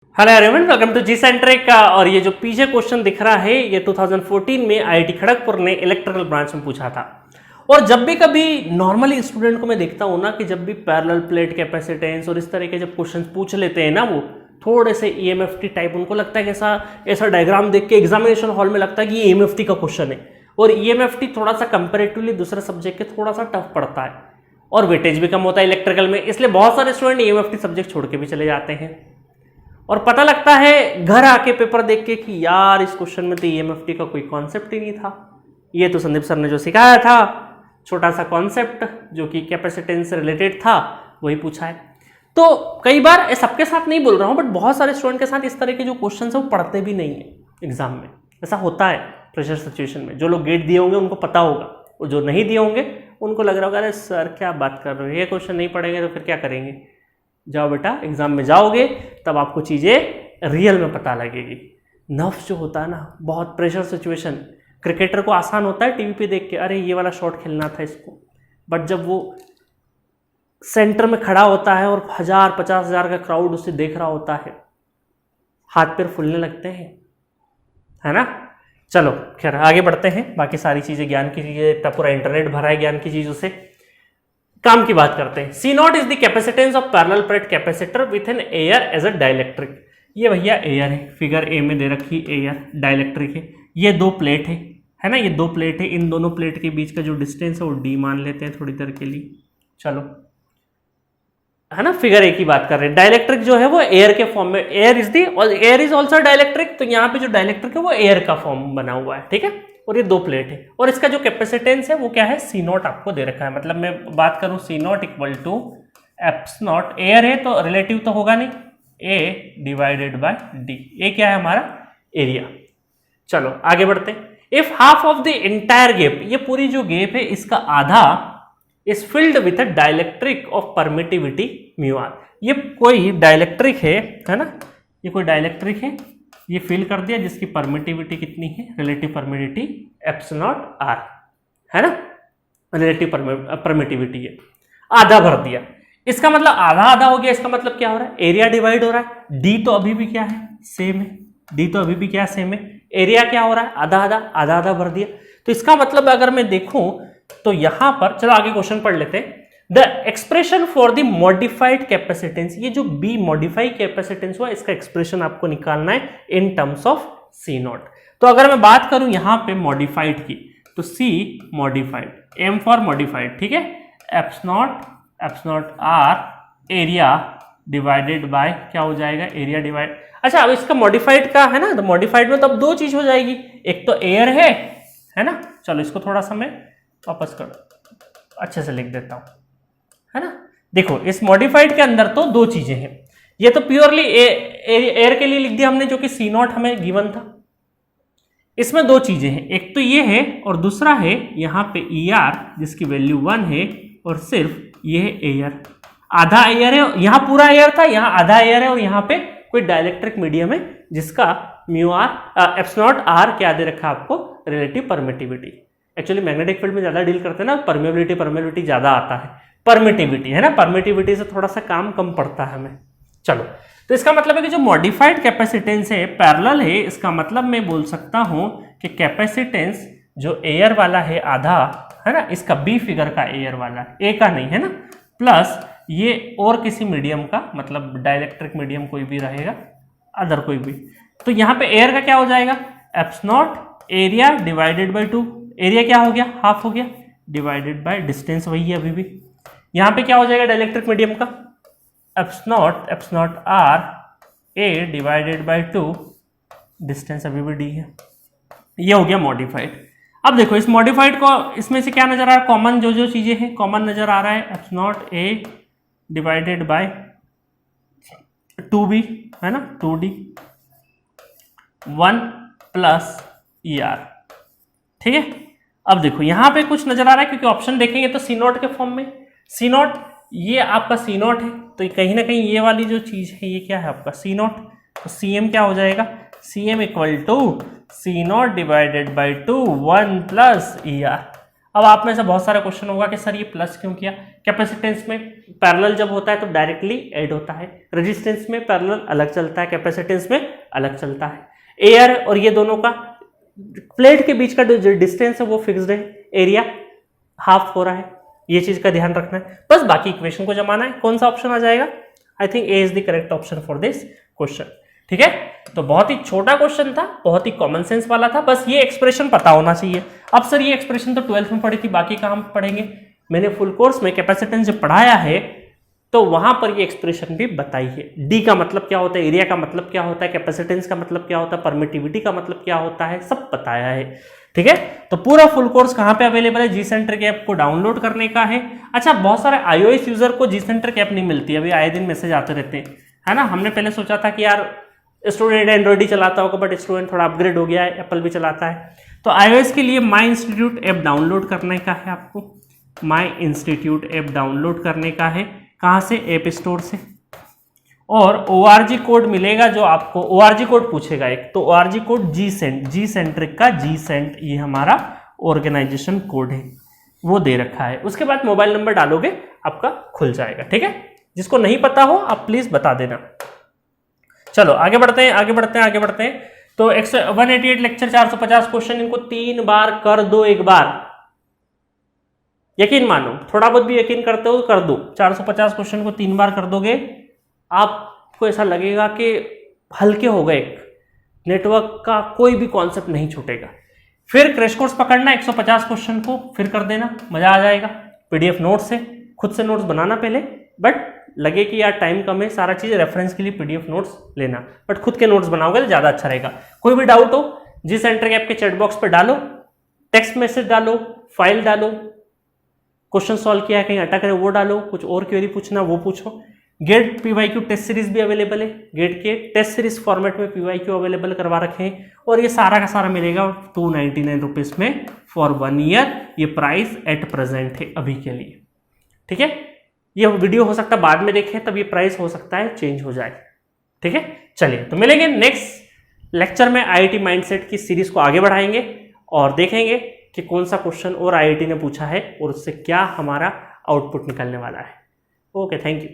Hello everyone, welcome to JEE centric का। और ये जो पीछे क्वेश्चन दिख रहा है ये 2014 में आईआईटी खड़गपुर ने इलेक्ट्रिकल ब्रांच में पूछा था। और जब भी कभी नॉर्मली स्टूडेंट को मैं देखता हूँ ना कि जब भी पैरेलल प्लेट कैपेसिटेंस और इस तरह के जब क्वेश्चन पूछ लेते हैं ना, वो थोड़े से ईएमएफटी टाइप, उनको लगता है कि ऐसा डायग्राम देख के एग्जामिनेशन हॉल में लगता है कि ये ईएमएफटी का क्वेश्चन है। और ईएमएफटी थोड़ा सा कंपेरेटिवली दूसरे सब्जेक्ट के थोड़ा सा टफ पड़ता है और वेटेज भी कम होता है इलेक्ट्रिकल में, इसलिए बहुत सारे स्टूडेंट ईएमएफटी सब्जेक्ट छोड़ के भी चले जाते हैं। और पता लगता है घर आके पेपर देख के कि यार इस क्वेश्चन में तो ईएमएफटी का कोई कॉन्सेप्ट ही नहीं था। ये तो संदीप सर ने जो सिखाया था छोटा सा कॉन्सेप्ट जो कि कैपेसिटेंस से रिलेटेड था वही पूछा है। तो कई बार सबके साथ नहीं बोल रहा हूँ, बट बहुत सारे स्टूडेंट के साथ इस तरह के जो क्वेश्चन है वो पढ़ते भी नहीं है एग्जाम में। ऐसा होता है प्रेशर सिचुएशन में। जो लोग गेट दिए होंगे उनको पता होगा, और जो नहीं दिए होंगे उनको लग रहा होगा अरे सर क्या बात कर रहे हो, ये क्वेश्चन नहीं पढ़ेंगे तो फिर क्या करेंगे। जाओ बेटा, एग्जाम में जाओगे तब आपको चीज़ें रियल में पता लगेगी। नर्व्स जो होता है ना, बहुत प्रेशर सिचुएशन, क्रिकेटर को आसान होता है टीवी पे देख के अरे ये वाला शॉट खेलना था इसको, बट जब वो सेंटर में खड़ा होता है और 1000-50,000 का क्राउड उसे देख रहा होता है, हाथ पैर फूलने लगते हैं, है ना। चलो खैर आगे बढ़ते हैं। बाकी सारी चीज़ें ज्ञान की चीज़ें, पूरा इंटरनेट भरा है ज्ञान की चीज़ों से। काम की बात करते हैं। C not is the capacitance of parallel plate capacitor with an air as a dielectric. ये भैया एयर है, फिगर ए में दे रखी एयर, डाइलेक्ट्रिक है। ये दो प्लेट है ना, ये दो प्लेट है। इन दोनों प्लेट के बीच का जो डिस्टेंस है वो d मान लेते हैं थोड़ी देर के लिए। चलो, है ना, फिगर ए की बात कर रहे हैं। डाइलेक्ट्रिक जो है वो एयर के फॉर्म में, एयर इज ऑल्सो डाइलेक्ट्रिक, तो यहाँ पे जो डाइलेक्ट्रिक है वो एयर का फॉर्म बना हुआ है, ठीक है। और ये दो प्लेट है और इसका जो कैपेसिटेंस है वो क्या है, C नॉट आपको दे रखा है। मतलब मैं बात करूं C not equal to eps not, air है तो रिलेटिव तो होगा नहीं, A डिवाइडेड बाय D। ए क्या है हमारा एरिया। चलो आगे बढ़ते हैं। If half of the entire gap, ये पूरी जो गैप है इसका आधा is filled with a dielectric of permittivity mu R. ये कोई डाइलेक्ट्रिक है ना, ये कोई डाइलेक्ट्रिक है, ये फिल कर दिया जिसकी परमिटिविटी कितनी है, relative permittivity eps not R, है ना, रिलेटिव परमिटिविटी है, आधा भर दिया। इसका मतलब आधा आधा हो गया। इसका मतलब क्या हो रहा है, एरिया डिवाइड हो रहा है। डी तो अभी भी क्या है, सेम है। डी तो अभी भी क्या सेम है। एरिया क्या हो रहा है, आधा आधा, आधा आधा भर दिया। तो इसका मतलब अगर मैं देखूं तो यहां पर, चलो आगे क्वेश्चन पढ़ लेते हैं। The expression for the modified capacitance, ये जो बी मॉडिफाई कैपेसिटेंस हुआ इसका एक्सप्रेशन आपको निकालना है in terms of C not. तो अगर मैं बात करूं यहां पे मॉडिफाइड की तो C modified, M for modified, ठीक है, apps not R area divided by क्या हो जाएगा, एरिया डिवाइड। अच्छा, अब इसका मॉडिफाइड का है ना, तो मॉडिफाइड में तो अब दो चीज हो जाएगी, एक तो एयर है ना। चलो इसको थोड़ा सा मैं वापस कर अच्छे से लिख देता हूं, है ना। देखो इस मॉडिफाइड के अंदर तो दो चीजें हैं। ये तो प्योरली एयर के लिए लिख दिया हमने जो कि C नॉट हमें गिवन था। इसमें दो चीजें हैं, एक तो ये है और दूसरा है यहाँ पे ER जिसकी वैल्यू 1 है और सिर्फ ये है एयर। आधा एयर है, यहाँ पूरा एयर था, यहाँ आधा एयर है, और यहाँ पे कोई डाइलेक्ट्रिक मीडियम है जिसका mu R eps not R क्या दे रखा है आपको, relative permittivity. Actually magnetic field में ज्यादा डील करते हैं ना, परमेबिलिटी ज्यादा आता है, परमिटिविटी है ना, परमिटिविटी से थोड़ा सा काम कम पड़ता है हमें। चलो, तो इसका मतलब है कि जो मॉडिफाइड कैपेसिटेंस है पैरेलल है, इसका मतलब मैं बोल सकता हूं कि कैपेसिटेंस जो एयर वाला है आधा, है ना, इसका बी फिगर का एयर वाला, ए का नहीं, है ना, प्लस ये और किसी मीडियम का, मतलब डाइलेक्ट्रिक मीडियम कोई भी रहेगा, अदर कोई भी। तो यहाँ पे एयर का क्या हो जाएगा, apps not area divided by 2, area क्या हो गया, हाफ हो गया, डिवाइडेड बाय डिस्टेंस वही है अभी भी। यहाँ पे क्या हो जाएगा डाइलेक्ट्रिक मीडियम का, eps not R A divided by 2, distance अभी भी डी है। ये हो गया मॉडिफाइड। अब देखो इस मॉडिफाइड को, इसमें से क्या नजर आ रहा है, कॉमन जो चीजें हैं कॉमन नजर आ रहा है, apps not a divided bye 2b, है ना, 2d 1 प्लस ER, ठीक है। अब देखो यहां पे कुछ नजर आ रहा है क्योंकि ऑप्शन देखेंगे तो C नॉट के फॉर्म में, C नॉट ये आपका C नॉट है, तो कहीं ना कहीं ये वाली जो चीज है ये क्या है आपका C नॉट, तो CM क्या हो जाएगा, CM equal to C not divided by 2 1 plus ER। अब आप में से बहुत सारा क्वेश्चन होगा कि सर ये प्लस क्यों किया, कैपेसिटेंस में पैरेलल जब होता है तो डायरेक्टली ऐड होता है, रेजिस्टेंस में पैरेलल अलग चलता है, कैपेसिटेंस में अलग चलता है। एयर और ये दोनों का प्लेट के बीच का जो डिस्टेंस है वो फिक्स्ड है, एरिया हाफ हो रहा है, ये चीज का ध्यान रखना है। बस बाकी इक्वेशन को जमाना है। कौन सा ऑप्शन आ जाएगा? I think A is the correct option for this question. ठीक है, तो बहुत ही छोटा क्वेश्चन था, बहुत ही कॉमन सेंस वाला था, बस ये एक्सप्रेशन पता होना चाहिए। अब सर ये एक्सप्रेशन तो 12th में पढ़ी थी, बाकी कहाँ पढ़ेंगे? मैंने फुल कोर्स में कैपेसिटेंस जब पढ़ाया है तो वहां पर ये एक्सप्रेशन भी बताई है। डी का मतलब क्या होता है, एरिया का मतलब क्या होता है, कैपेसिटेंस का मतलब क्या होता है, परमिटिविटी का मतलब क्या होता है, सब बताया है। ठीक है, तो पूरा फुल कोर्स कहां पे अवेलेबल है? जी सेंटर के ऐप को डाउनलोड करने का है। अच्छा, बहुत सारे iOS यूजर को जी सेंटर की ऐप नहीं मिलती, अभी आए दिन मैसेज आते रहते हैं, है ना। हमने पहले सोचा था कि यार स्टूडेंट एंड्रॉइड ही चलाता होगा, बट स्टूडेंट थोड़ा अपग्रेड हो गया है, एप्पल भी चलाता है। तो iOS के लिए माई इंस्टीट्यूट ऐप डाउनलोड करने का है आपको, माई इंस्टीट्यूट ऐप डाउनलोड करने का है। कहाँ से? ऐप स्टोर से। और ORG कोड मिलेगा जो आपको, ORG कोड पूछेगा एक, तो ORG कोड जी सेंट्रिक का जी सेंट, ये हमारा ऑर्गेनाइजेशन कोड है, वो दे रखा है। उसके बाद मोबाइल नंबर डालोगे आपका खुल जाएगा। ठीक है, जिसको नहीं पता हो आप प्लीज बता देना। चलो आगे बढ़ते हैं। तो 188 लेक्चर 450 क्वेश्चन, इनको 3 बार कर दो। एक बार यकीन मानो, थोड़ा बहुत भी यकीन करते हो कर दो। 450 क्वेश्चन को 3 बार कर दोगे, आपको ऐसा लगेगा कि हल्के हो गए, नेटवर्क का कोई भी कॉन्सेप्ट नहीं छूटेगा। फिर क्रैश कोर्स पकड़ना, 150 क्वेश्चन को फिर कर देना, मजा आ जाएगा। पीडीएफ नोट्स से, खुद से नोट्स बनाना पहले, बट लगे कि यार टाइम कम है, सारा चीज रेफरेंस के लिए पीडीएफ नोट्स लेना, बट खुद के नोट्स बनाओगे तो ज्यादा अच्छा रहेगा। कोई भी डाउट हो जी सेंटर ऐप के चैट बॉक्स पे डालो, टेक्स्ट मैसेज डालो, फाइल डालो, क्वेश्चन सॉल्व किया है कहीं अटक रहे वो डालो, कुछ और क्वेरी पूछना वो पूछो। गेट पीवाईक्यू टेस्ट सीरीज भी अवेलेबल है, गेट के टेस्ट सीरीज फॉर्मेट में पीवाईक्यू अवेलेबल करवा रखे हैं, और ये सारा का सारा मिलेगा 299 रुपीज में फॉर 1 ईयर। ये प्राइस एट प्रेजेंट है अभी के लिए। ठीक है, ये वीडियो हो सकता है बाद में देखें, तब ये प्राइस हो सकता है चेंज हो जाए। ठीक है, चलिए तो मिलेंगे नेक्स्ट लेक्चर में। आईआईटी माइंडसेट की सीरीज को आगे बढ़ाएंगे और देखेंगे कि कौन सा क्वेश्चन और आईआईटी ने पूछा है और उससे क्या हमारा आउटपुट निकलने वाला है। Okay, thank you.